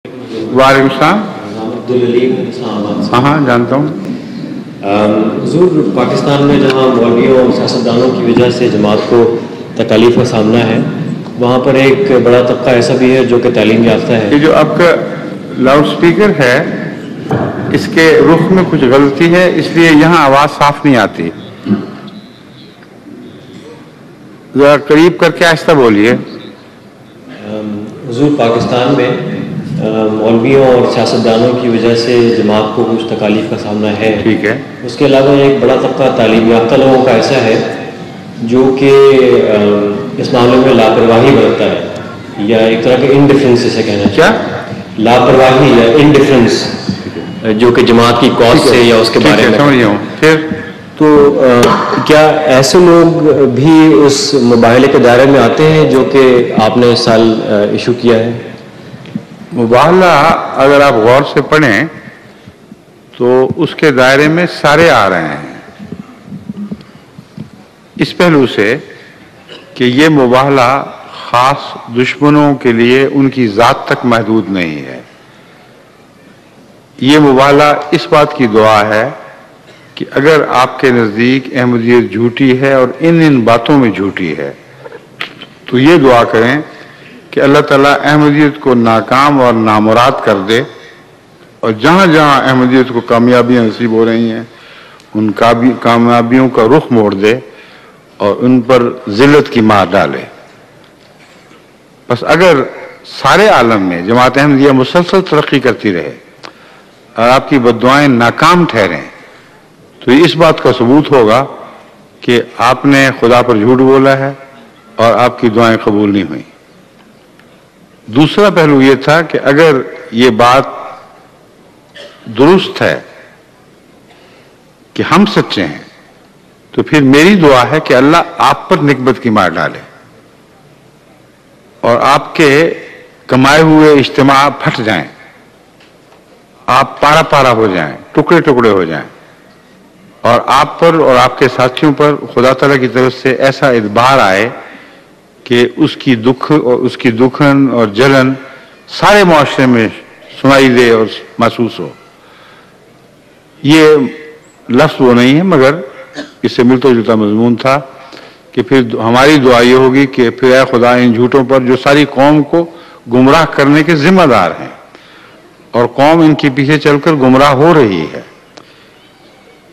وعلیکم السلام. ہاں جانتا ہوں. حضور، پاکستان میں جہاں مولویوں اور سیاستدانوں کی وجہ سے جماعت کو تکالیف کا سامنا ہے، وہاں پر ایک بڑا طبقہ ایسا بھی ہے جو کہ تعلیم یافتہ ہے. یہ جو آپ کا لاؤڈ سپیکر ہے اس کے رخ میں کچھ غلطی ہے، اس لیے یہاں آواز صاف نہیں آتی. ذرا قریب کر کے آہستہ بولیے. حضور، پاکستان میں مولویوں اور سیاستدانوں کی وجہ سے جماعت کو کچھ تکالیف کا سامنا ہے. ٹھیک ہے. اس کے علاوہ ایک بڑا طبقہ تعلیم یافتہ لوگوں کا ایسا ہے جو کہ اس معاملے میں لاپرواہی برتتا ہے، یا ایک طرح کے انڈیفرنس اسے کہنا کیا لاپرواہی یا انڈیفرنس، جو کہ جماعت کی کاز سے یا اس کے بارے میں. سمجھ گیا ہوں. پھر تو کیا ایسے لوگ بھی اس مباحلے کے دائرے میں آتے ہیں جو کہ آپ نے اس سال ایشو کیا ہے؟ مباحلہ اگر آپ غور سے پڑھیں تو اس کے دائرے میں سارے آ رہے ہیں، اس پہلو سے کہ یہ مباحلہ خاص دشمنوں کے لیے ان کی ذات تک محدود نہیں ہے. یہ مباحلہ اس بات کی دعا ہے کہ اگر آپ کے نزدیک احمدیت جھوٹی ہے اور ان باتوں میں جھوٹی ہے تو یہ دعا کریں کہ اللہ تعالیٰ احمدیت کو ناکام اور نامراد کر دے، اور جہاں جہاں احمدیت کو کامیابیاں نصیب ہو رہی ہیں ان کامیابیوں کا رخ موڑ دے اور ان پر ذلت کی مار ڈالے. بس اگر سارے عالم میں جماعت احمدیہ مسلسل ترقی کرتی رہے اور آپ کی بددعائیں ناکام ٹھہریں تو اس بات کا ثبوت ہوگا کہ آپ نے خدا پر جھوٹ بولا ہے اور آپ کی دعائیں قبول نہیں ہوئیں. دوسرا پہلو یہ تھا کہ اگر یہ بات درست ہے کہ ہم سچے ہیں تو پھر میری دعا ہے کہ اللہ آپ پر نکبت کی مار ڈالے اور آپ کے کمائے ہوئے اجتماع پھٹ جائیں، آپ پارا پارا ہو جائیں، ٹکڑے ٹکڑے ہو جائیں، اور آپ پر اور آپ کے ساتھیوں پر خدا تعالیٰ کی طرف سے ایسا ادبار آئے کہ اس کی دکھن اور جلن سارے معاشرے میں سنائی دے اور محسوس ہو. یہ لفظ وہ نہیں ہے مگر اس سے ملتا جلتا مضمون تھا کہ پھر ہماری دعا یہ ہوگی کہ پھر اے خدا ان جھوٹوں پر جو ساری قوم کو گمراہ کرنے کے ذمہ دار ہیں اور قوم ان کے پیچھے چل کر گمراہ ہو رہی ہے،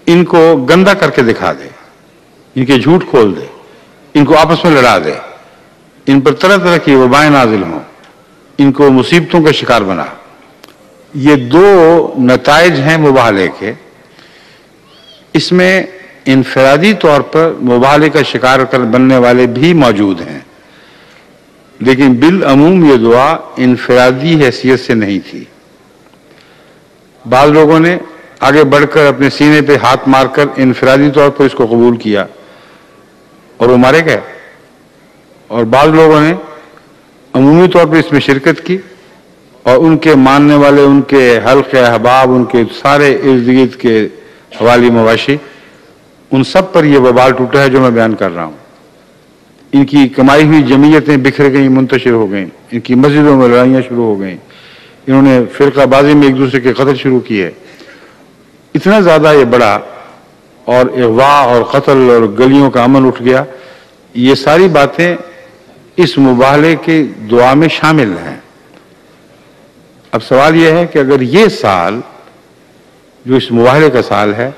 ان کو گندا کر کے دکھا دے، ان کے جھوٹ کھول دے، ان کو آپس میں لڑا دے، ان پر طرح طرح کی وبائیں نازل ہوں، ان کو مصیبتوں کا شکار بنا. یہ دو نتائج ہیں مباحلے کے. اس میں انفرادی طور پر مباحلے کا شکار بننے والے بھی موجود ہیں، لیکن بالعموم یہ دعا انفرادی حیثیت سے نہیں تھی. بعض لوگوں نے آگے بڑھ کر اپنے سینے پہ ہاتھ مار کر انفرادی طور پر اس کو قبول کیا اور وہ مارے گئے، اور بعض لوگوں نے عمومی طور پر اس میں شرکت کی اور ان کے ماننے والے، ان کے حلقہ احباب، ان کے سارے ارد گرد کے حوالی مواشی، ان سب پر یہ وبال ٹوٹا ہے جو میں بیان کر رہا ہوں. ان کی کمائی ہوئی جمعیتیں بکھر گئیں، منتشر ہو گئیں، ان کی مسجدوں میں لڑائیاں شروع ہو گئیں، انہوں نے فرقہ بازی میں ایک دوسرے کے قتل شروع کیے. اتنا زیادہ یہ بڑا اور اغوا اور قتل اور گلیوں کا امن اٹھ گیا. یہ ساری باتیں اس مباحلے کی دعا میں شامل ہیں. اب سوال یہ ہے کہ اگر یہ سال جو اس مباحلے کا سال ہے،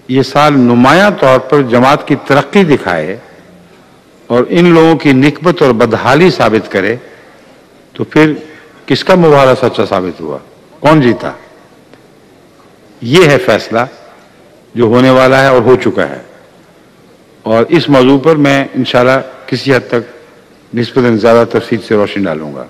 یہ سال نمایاں طور پر جماعت کی ترقی دکھائے اور ان لوگوں کی نکبت اور بدحالی ثابت کرے تو پھر کس کا مباحلہ سچا ثابت ہوا؟ کون جیتا؟ یہ ہے فیصلہ جو ہونے والا ہے اور ہو چکا ہے، اور اس موضوع پر میں انشاءاللہ کسی حد تک نسبتاً زیادہ تفصیل سے روشنی ڈالوں گا.